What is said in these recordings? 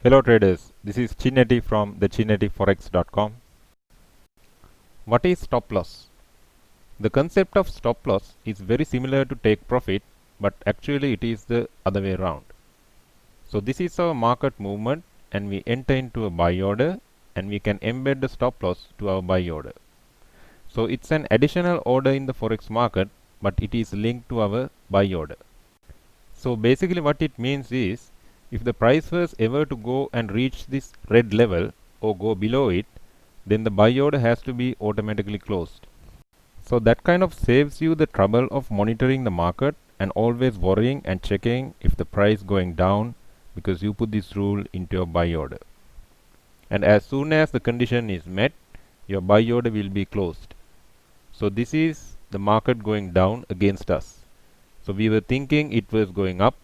Hello traders, this is Chinneti from the ChinnetiForex.com. What is stop loss? The concept of stop loss is very similar to take profit, but actually it is the other way around. So this is our market movement and we enter into a buy order and we can embed the stop loss to our buy order. So it's an additional order in the forex market, but it is linked to our buy order. So basically what it means is, if the price was ever to go and reach this red level or go below it, then the buy order has to be automatically closed. So that kind of saves you the trouble of monitoring the market and always worrying and checking if the price going down, because you put this rule into your buy order. And as soon as the condition is met, your buy order will be closed. So this is the market going down against us. So we were thinking it was going up,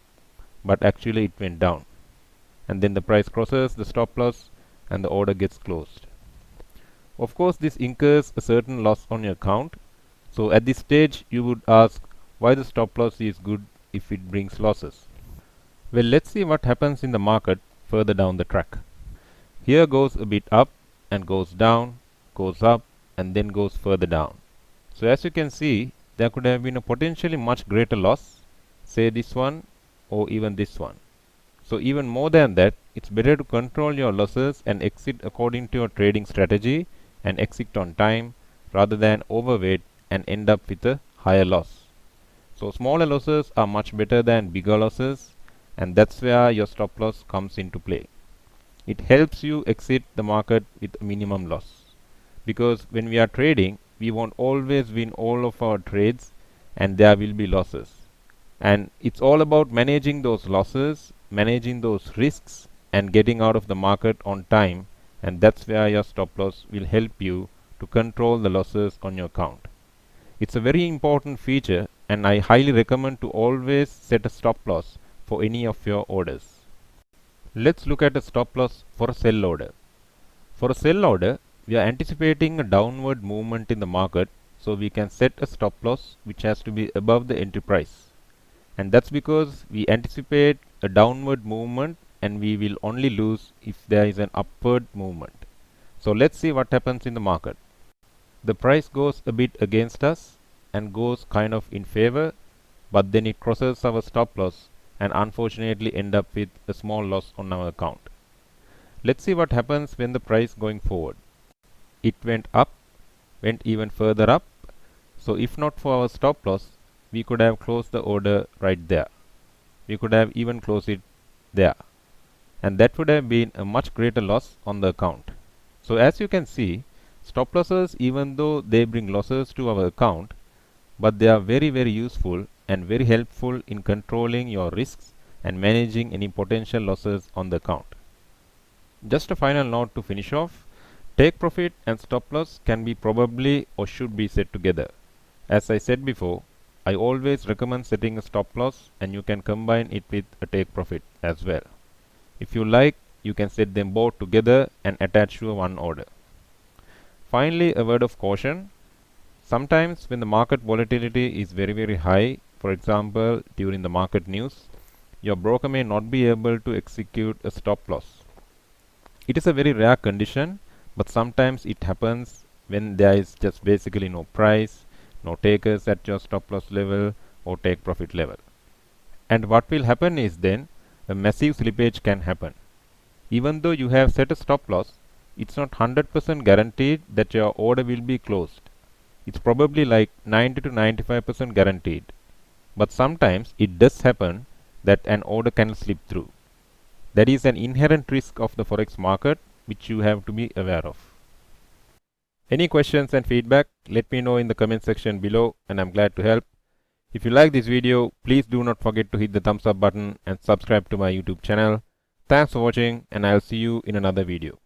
but actually it went down, and then the price crosses the stop loss and the order gets closed. Of course, this incurs a certain loss on your account. So at this stage you would ask why the stop loss is good if it brings losses. Well, let's see what happens in the market further down the track. Here goes a bit up and goes down, goes up and then goes further down. So as you can see, there could have been a potentially much greater loss, say this one or even this one. So even more than that, it's better to control your losses and exit according to your trading strategy and exit on time rather than overweight and end up with a higher loss. So smaller losses are much better than bigger losses, and that's where your stop loss comes into play. It helps you exit the market with a minimum loss, because when we are trading, we won't always win all of our trades and there will be losses. And it's all about managing those losses, managing those risks and getting out of the market on time, and that's where your stop loss will help you to control the losses on your account. It's a very important feature and I highly recommend to always set a stop loss for any of your orders. Let's look at a stop loss for a sell order. For a sell order, we are anticipating a downward movement in the market, so we can set a stop loss which has to be above the entry price. And that's because we anticipate a downward movement and we will only lose if there is an upward movement. So let's see what happens in the market. The price goes a bit against us and goes kind of in favor, but then it crosses our stop loss and unfortunately end up with a small loss on our account. Let's see what happens when the price going forward. It went up, went even further up. So if not for our stop loss, we could have closed the order right there. We could have even closed it there. And that would have been a much greater loss on the account. So as you can see, stop losses, even though they bring losses to our account, but they are very useful and very helpful in controlling your risks and managing any potential losses on the account. Just a final note to finish off. Take profit and stop loss can be probably or should be set together. As I said before, I always recommend setting a stop loss and you can combine it with a take profit as well. If you like, you can set them both together and attach to one order. Finally, a word of caution. Sometimes when the market volatility is very high, for example during the market news, your broker may not be able to execute a stop loss. It is a very rare condition, but sometimes it happens when there is just basically no price, no takers at your stop loss level or take profit level. And what will happen is then a massive slippage can happen. Even though you have set a stop loss, it's not 100% guaranteed that your order will be closed. It's probably like 90 to 95% guaranteed. But sometimes it does happen that an order can slip through. That is an inherent risk of the forex market which you have to be aware of. Any questions and feedback, let me know in the comment section below and I'm glad to help. If you like this video, please do not forget to hit the thumbs up button and subscribe to my YouTube channel. Thanks for watching and I'll see you in another video.